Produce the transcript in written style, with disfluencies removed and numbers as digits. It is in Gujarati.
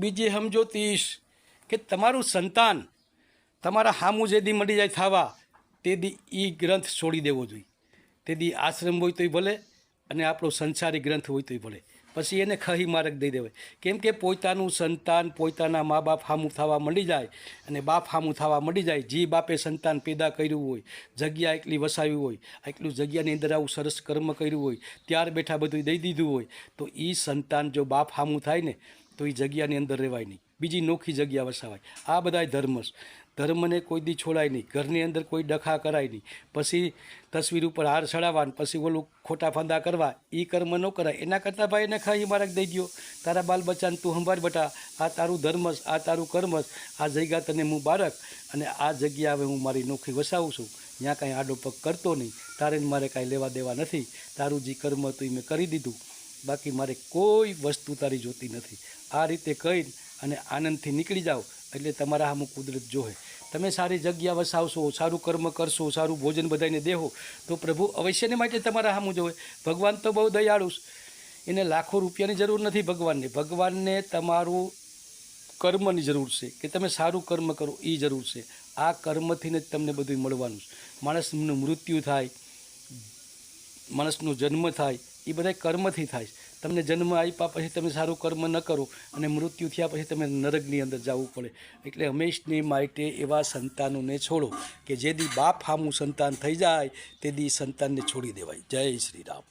બીજી સમજોતીશ કે તમારું સંતાન તમારા હામું જે દી મળી જાય થવા તે દી એ ગ્રંથ છોડી દેવો જોઈએ. તે દી આશ્રમ હોય તોય ભલે અને આપણો સંસારી ગ્રંથ હોય તોય ભલે, પછી એને ખહી માર્ગ દઈ દેવાય. કેમ કે પોતાનું સંતાન પોતાના મા બાપ હામું થવા મળી જાય અને બાપ હામું થવા મળી જાય. જે બાપે સંતાન પેદા કર્યું હોય, જગ્યા એટલી વસાવી હોય, એટલું જગ્યાની અંદર આવું સરસ કર્મ કર્યું હોય, ત્યાર બેઠા બધું દઈ દીધું હોય, તો એ સંતાન જો બાપ હામું થાય ને તો એ જગ્યાની અંદર રહેવાય નહીં, બીજી નોખી જગ્યા વસાવાય. આ બધાય ધર્મને કોઈ દી છોડાય નહીં, ઘરની અંદર કોઈ ડખા કરાય નહીં, પછી તસવીર ઉપર હાર ચડાવવા પછી ઓલું ખોટા ફંદા કરવા એ કર્મ ન કરાય. એના કરતાં ભાઈ એને ખાઈ માર્ગ દઈ દો, તારા બાલ બચ્ચાને તું સંભાળ બટા, આ તારું ધર્મસ, આ તારું કર્મસ, આ જગ્યા તને હું બારક અને આ જગ્યા હવે હું મારી નોખી વસાવું છું, ત્યાં કાંઈ આડો પગ કરતો નહીં, તારે મારે કાંઈ લેવા દેવા નથી, તારું જે કર્મ હતું એ મેં કરી દીધું, બાકી મારે કોઈ વસ્તુ તારી જોતી નથી. આ રીતે કહી અને આનંદથી નીકળી જાઓ એટલે તમારા સામું કુદરત જોહે. તમે સારી જગ્યા વસાવશો, સારું કર્મ કરશો, સારું ભોજન બધાને દેહો તો પ્રભુ અવશ્યને માટે તમારા સામું જોવે. ભગવાન તો બહુ દયાળુ, એને લાખો રૂપિયાની જરૂર નથી ભગવાનને તમારું કર્મની જરૂર છે કે તમે સારું કર્મ કરો એ જરૂર છે. આ કર્મથી જ તમને બધું મળવાનું છે. માણસનું મૃત્યુ થાય, માણસનો જન્મ થાય, એ બધા કર્મથી થાય. તમને જન્મ આપ્યા પછી તમે સારું કર્મ ન કરો અને મૃત્યુ થયા પછી તમે નરકની અંદર જવું પડે. એટલે હંમેશની માટે એવા સંતાનોને છોડો કે જે દી બાપ હામું સંતાન થઈ જાય તે દી સંતાનને છોડી દેવાય. જય શ્રી રામ.